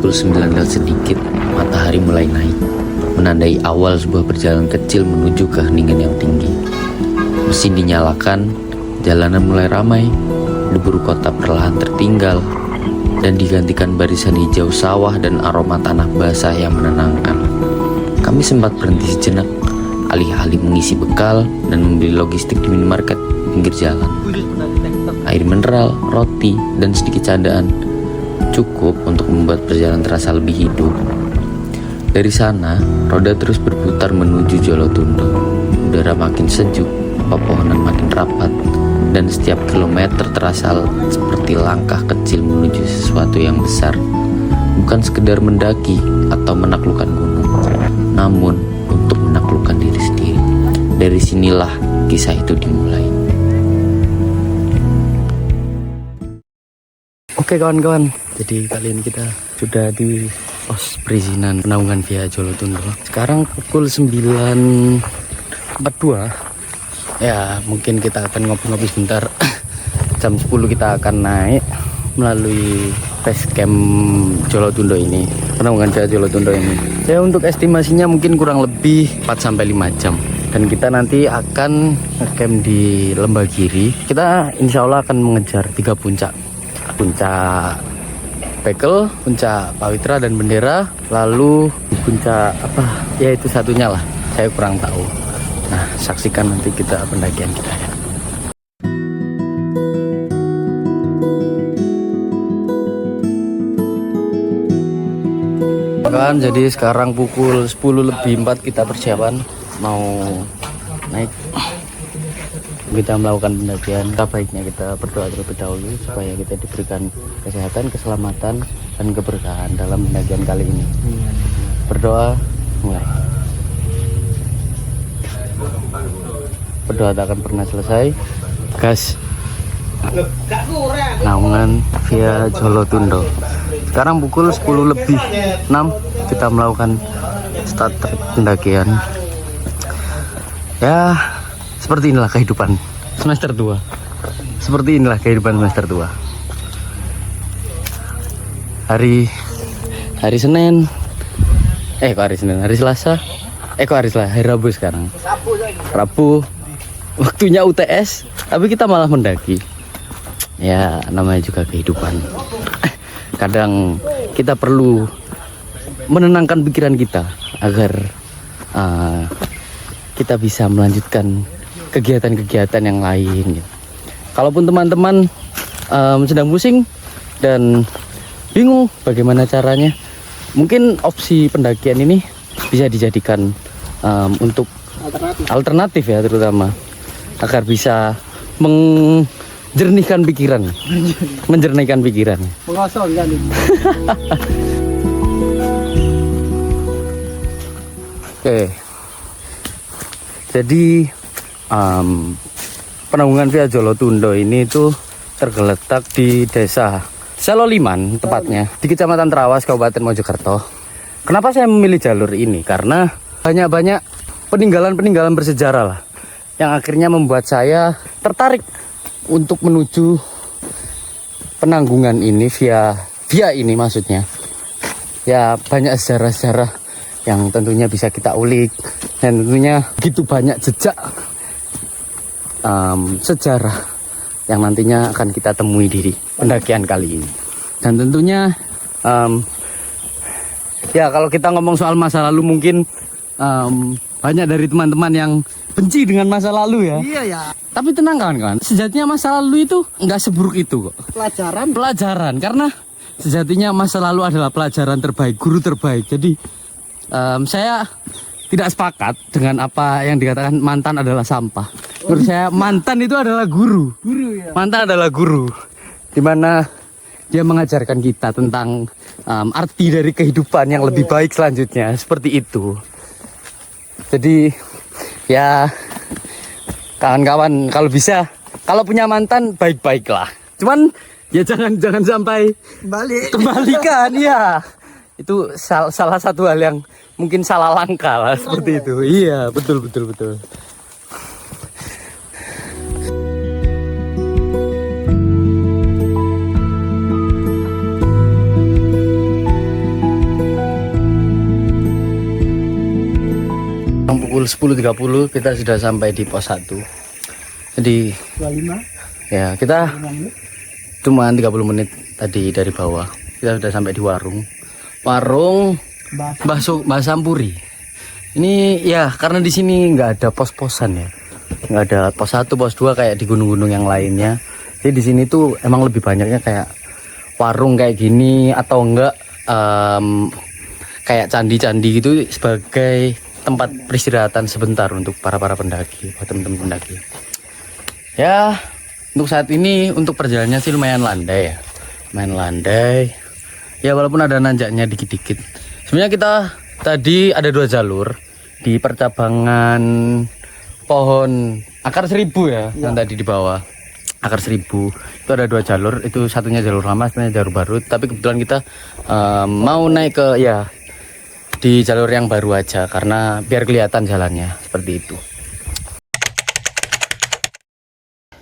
pukul 9 dan sedikit, matahari mulai naik, menandai awal sebuah perjalanan kecil menuju ke heningan yang tinggi. Mesin dinyalakan, jalanan mulai ramai, debu kota perlahan tertinggal, dan digantikan barisan hijau sawah dan aroma tanah basah yang menenangkan. Kami sempat berhenti sejenak, alih-alih mengisi bekal dan membeli logistik di minimarket pinggir jalan. Air mineral, roti, dan sedikit candaan cukup untuk membuat perjalanan terasa lebih hidup. Dari sana, roda terus berputar menuju Jolotundo. Udara makin sejuk, pepohonan makin rapat, dan setiap kilometer terasa seperti langkah kecil menuju sesuatu yang besar. Bukan sekedar mendaki atau menaklukkan gunung, namun untuk menaklukkan diri sendiri. Dari sinilah kisah itu dimulai. Oke kawan-kawan, jadi kali ini kita sudah di pos perizinan penanggungan via Jolotundo. Sekarang pukul 9.42. Ya, mungkin kita akan ngopi-ngopi sebentar. Jam 10 kita akan naik melalui base camp Jolotundo ini, penanggungan via Jolotundo ini. Ya, untuk estimasinya mungkin kurang lebih 4-5 jam. Dan kita nanti akan ngecamp di Lembagiri. Kita insya Allah akan mengejar 3 puncak. Puncak Bekel, puncak Pawitra dan Bendera, lalu puncak apa? Ya itu satunya lah. Saya kurang tahu. Nah, saksikan nanti kita pendakian kita ya. Kan jadi sekarang pukul 10:04 kita persiapan mau naik. Kita melakukan pendakian, baiknya kita berdoa terlebih dahulu supaya kita diberikan kesehatan, keselamatan, dan keberkahan dalam pendakian kali ini. Berdoa mulai. Berdoa tak akan pernah selesai. Gas. Naungan via Jolotundo. Sekarang pukul 10:06 kita melakukan start pendakian. Ya, seperti inilah kehidupan semester 2. Seperti inilah kehidupan semester 2. Hari Senin. Kok hari Senin? Hari Selasa. Hari Rabu sekarang. Rabu. Waktunya UTS, tapi kita malah mendaki. Ya, namanya juga kehidupan. Kadang kita perlu menenangkan pikiran kita agar kita bisa melanjutkan kegiatan-kegiatan yang lain. Kalaupun teman-teman sedang pusing dan bingung bagaimana caranya, mungkin opsi pendakian ini bisa dijadikan untuk alternatif ya, terutama agar bisa menjernihkan pikiran. Mengosongkan itu. Oke. Jadi penanggungan via Jolotundo ini itu tergeletak di desa Saloliman, tepatnya di Kecamatan Trawas, Kabupaten Mojokerto. Kenapa saya memilih jalur ini? Karena banyak peninggalan bersejarah lah, yang akhirnya membuat saya tertarik untuk menuju penanggungan ini via ini maksudnya. Ya, banyak sejarah-sejarah yang tentunya bisa kita ulik, dan tentunya begitu banyak jejak sejarah yang nantinya akan kita temui di pendakian kali ini. Dan tentunya ya kalau kita ngomong soal masa lalu, mungkin banyak dari teman-teman yang benci dengan masa lalu ya. Iya ya. Tapi tenang kawan-kawan, sejatinya masa lalu itu nggak seburuk itu kok. Pelajaran, karena sejatinya masa lalu adalah pelajaran terbaik, guru terbaik. Jadi saya tidak sepakat dengan apa yang dikatakan mantan adalah sampah. Menurut saya mantan itu adalah guru. Ya. Mantan adalah guru, dimana dia mengajarkan kita tentang arti dari kehidupan yang lebih baik selanjutnya, seperti itu. Jadi ya kawan-kawan, kalau bisa, kalau punya mantan baik-baiklah. Cuman ya jangan sampai kembalikan ya. Itu salah satu hal yang mungkin salah langkah lah, seperti itu. Iya, betul. pukul 10.30 kita sudah sampai di pos 1. Jadi 25 ya kita cuma 30 menit tadi dari bawah. Kita sudah sampai di warung Mbah Sampuri. Ini ya karena di sini nggak ada pos-posan ya, nggak ada pos 1, pos 2 kayak di gunung-gunung yang lainnya. Jadi di sini tuh emang lebih banyaknya kayak warung kayak gini atau enggak kayak candi-candi gitu sebagai tempat peristirahatan sebentar untuk para pendaki, buat teman-teman pendaki. Ya, untuk saat ini untuk perjalanannya sih lumayan landai ya. Lumayan landai. Ya walaupun ada nanjaknya dikit-dikit. Sebenarnya kita tadi ada 2 jalur di percabangan pohon akar 1000 ya, yang tadi di bawah. Akar 1000 itu ada 2 jalur, itu satunya jalur lama, satunya jalur baru. Tapi kebetulan kita mau naik ke ya di jalur yang baru aja karena biar kelihatan jalannya seperti itu.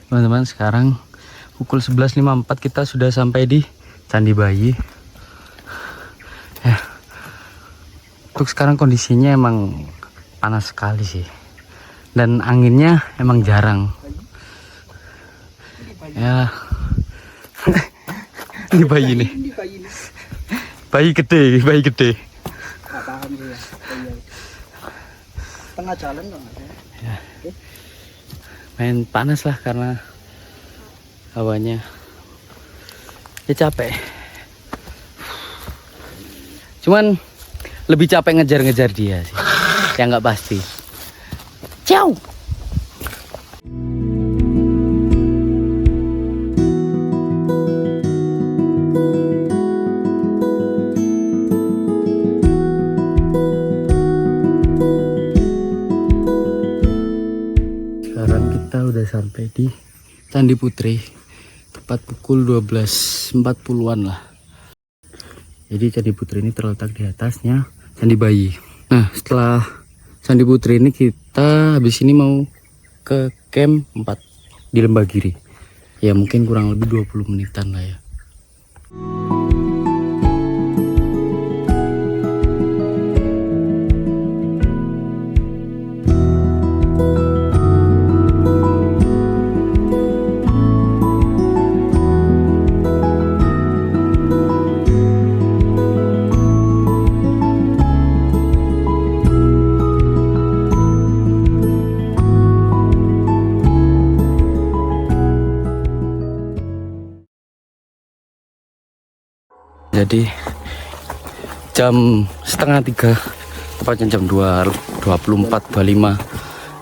Teman-teman, sekarang pukul 11.54 kita sudah sampai di Candi Bayi. Ya. Untuk sekarang kondisinya emang panas sekali sih. Dan anginnya emang jarang. Ya. Ini bayi nih. Bayi gede. Tengah jalan kok. Ya. Main panas lah karena hawanya ya capek. Cuman lebih capek ngejar-ngejar dia sih. Yang nggak pasti. Ciao. Sekarang kita udah sampai di Candi Putri, tepat pukul 12.40-an lah. Jadi Candi Putri ini terletak di atasnya Candi Bayi. Nah, setelah Candi Putri ini kita habis ini mau ke camp 4 di Lembagiri. Ya mungkin kurang lebih 20 menitan lah ya. Jadi jam setengah 3, tepatnya jam 24.25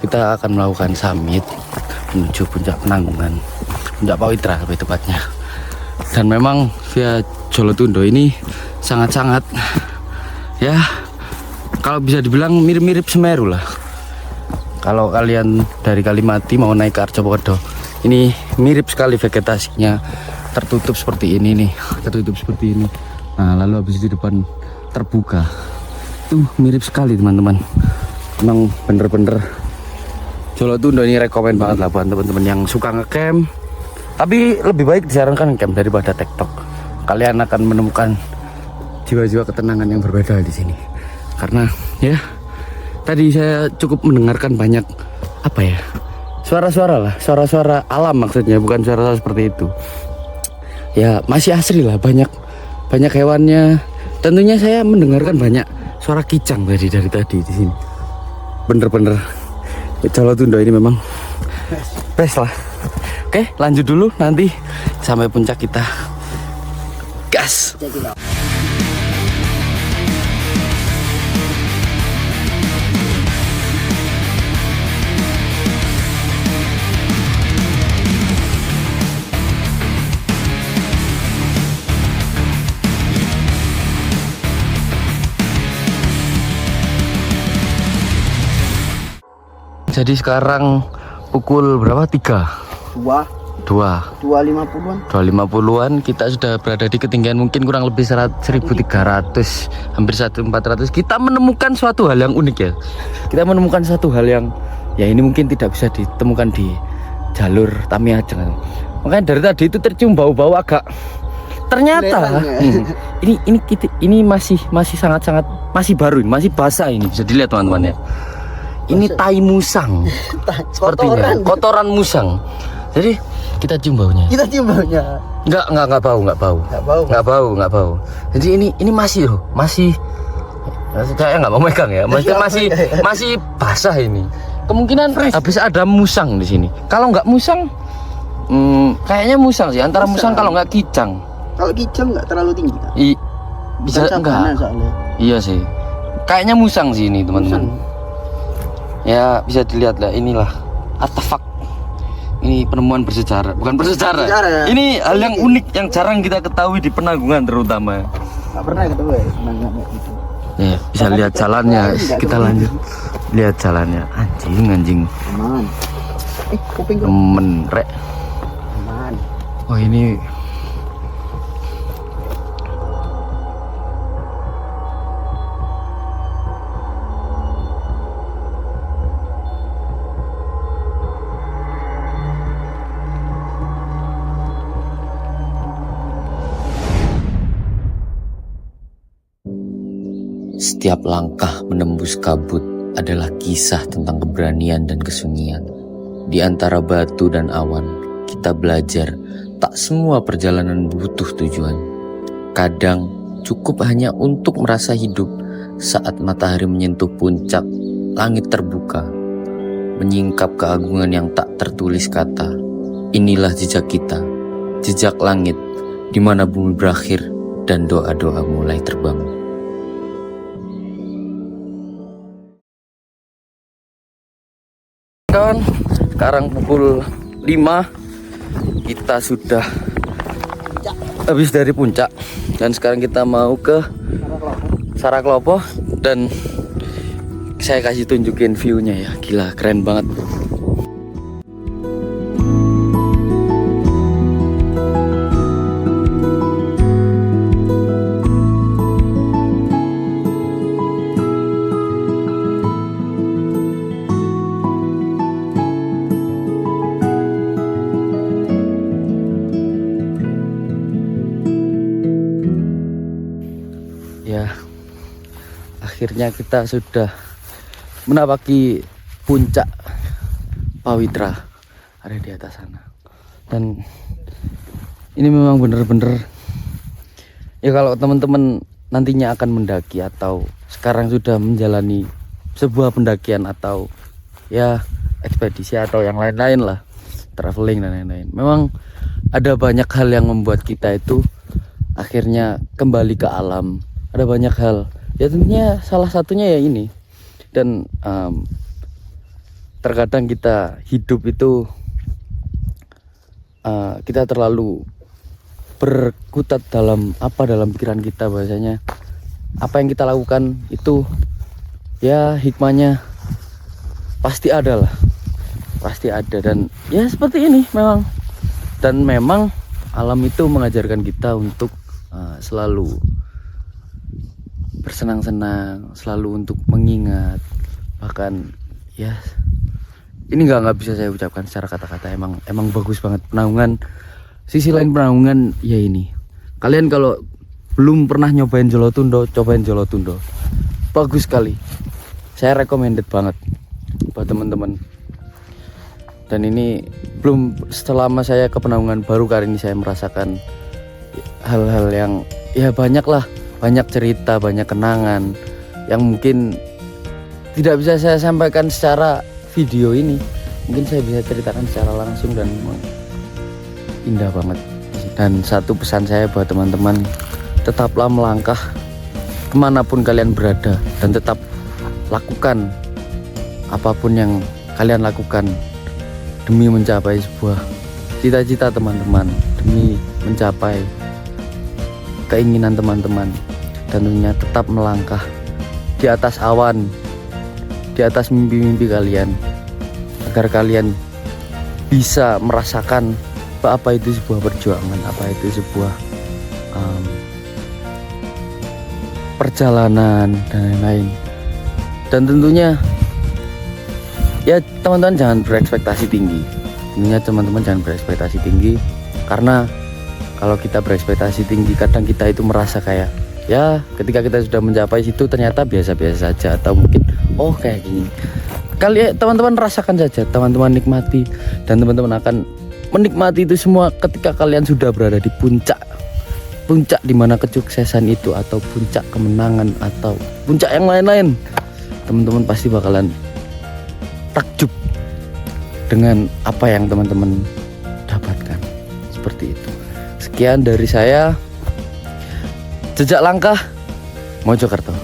kita akan melakukan summit menuju puncak Penanggungan, puncak Pawitra lebih tepatnya. Dan memang via Jolotundo ini sangat-sangat ya kalau bisa dibilang mirip-mirip Semeru lah. Kalau kalian dari Kalimati mau naik ke Arjopodo, ini mirip sekali vegetasinya, tertutup seperti ini nih, tertutup seperti ini. Nah lalu habis di depan terbuka, itu mirip sekali teman-teman. Memang bener-bener Jolotundo ini rekomen banget lah buat teman-teman yang suka ngecamp. Tapi lebih baik disarankan ngecamp daripada TikTok. Kalian akan menemukan jiwa-jiwa ketenangan yang berbeda di sini. Karena ya tadi saya cukup mendengarkan banyak apa ya, suara-suara lah, suara-suara alam maksudnya, bukan suara-suara seperti itu. Ya masih asri lah, banyak hewannya. Tentunya saya mendengarkan banyak suara kicang dari tadi di sini. Bener-bener Jolotundo ini memang best lah. Oke, lanjut dulu, nanti sampai puncak kita gas. Jadi sekarang pukul berapa? 3? 2.50-an kita sudah berada di ketinggian mungkin kurang lebih 1.300, hampir 1.400. Kita menemukan suatu hal yang unik ya. Kita menemukan satu hal yang ya ini mungkin tidak bisa ditemukan di jalur Tamiajeng. Makanya dari tadi itu tercium bau-bau agak, ternyata ini masih sangat-sangat masih baru, masih basah ini, bisa dilihat teman-teman ya. Ini tai musang. Sepertinya kotoran musang. Jadi kita cium baunya. Kita cium baunya. Enggak bau. Jadi ini masih loh, masih saya nggak mau megang ya. Maksudnya masih basah ini. Kemungkinan habis ada musang di sini. Kalau nggak musang, kayaknya musang sih. Antara musang kalau nggak kicang. Kalau kicang nggak terlalu tinggi. Bisa enggak? Iya sih. Kayaknya musang sih ini teman-teman. Ya bisa dilihat lah, inilah artefak. Ini penemuan bersejarah, bukan bersejarah. Ini hal yang unik yang jarang kita ketahui di Penanggungan terutama. Nggak pernah ketemu ya Penanggungan gitu. Ya, bisa lihat jalannya. Kita lanjut. Lihat jalannya. Anjing. Aman. Kuping kok. Temen rek. Aman. Oh ini Setiap langkah menembus kabut adalah kisah tentang keberanian dan kesunyian. Di antara batu dan awan, kita belajar tak semua perjalanan butuh tujuan. Kadang cukup hanya untuk merasa hidup saat matahari menyentuh puncak, langit terbuka, menyingkap keagungan yang tak tertulis kata. Inilah jejak kita, jejak langit, di mana bumi berakhir dan doa-doa mulai terbangun. kawan, sekarang pukul 5 kita sudah habis dari puncak dan sekarang kita mau ke Saraklopo dan saya kasih tunjukin view-nya ya, gila keren banget. Ya, akhirnya kita sudah menapaki puncak Pawitra, ada di atas sana. Dan ini memang bener-bener ya, kalau teman-teman nantinya akan mendaki atau sekarang sudah menjalani sebuah pendakian atau ya ekspedisi atau yang lain-lain lah, traveling dan lain-lain, memang ada banyak hal yang membuat kita itu akhirnya kembali ke alam. Ada banyak hal ya, tentunya salah satunya ya ini. Dan terkadang kita hidup itu kita terlalu berkutat dalam pikiran kita, bahwasanya apa yang kita lakukan itu ya hikmahnya pasti ada lah, pasti ada. Dan ya seperti ini memang, dan memang alam itu mengajarkan kita untuk selalu bersenang-senang, selalu untuk mengingat. Bahkan ya ini nggak bisa saya ucapkan secara kata-kata, emang bagus banget Penanggungan. Sisi lain Penanggungan ya ini, kalian kalau belum pernah nyobain Jolotundo, cobain Jolotundo, bagus sekali, saya recommended banget buat teman-teman. Dan ini belum, selama saya ke Penanggungan baru kali ini saya merasakan hal-hal yang ya banyak cerita, banyak kenangan yang mungkin tidak bisa saya sampaikan secara video ini. Mungkin saya bisa ceritakan secara langsung dan memang indah banget. Dan satu pesan saya buat teman-teman, tetaplah melangkah kemanapun kalian berada dan tetap lakukan apapun yang kalian lakukan demi mencapai sebuah cita-cita teman-teman, demi mencapai keinginan teman-teman. Dan tentunya tetap melangkah di atas awan, di atas mimpi-mimpi kalian, agar kalian bisa merasakan apa itu sebuah perjuangan, apa itu sebuah perjalanan dan lain-lain. Dan tentunya ya teman-teman jangan berekspektasi tinggi. Tentunya teman-teman jangan berekspektasi tinggi, karena kalau kita berekspektasi tinggi, kadang kita itu merasa kayak ya ketika kita sudah mencapai situ ternyata biasa-biasa saja, atau mungkin oh kayak gini. kalian teman-teman rasakan saja, teman-teman nikmati, dan teman-teman akan menikmati itu semua ketika kalian sudah berada di puncak di mana kesuksesan itu, atau puncak kemenangan, atau puncak yang lain-lain. Teman-teman pasti bakalan takjub dengan apa yang teman-teman dapatkan. Seperti itu. Sekian dari saya, Jejak Langkah Mojokerto.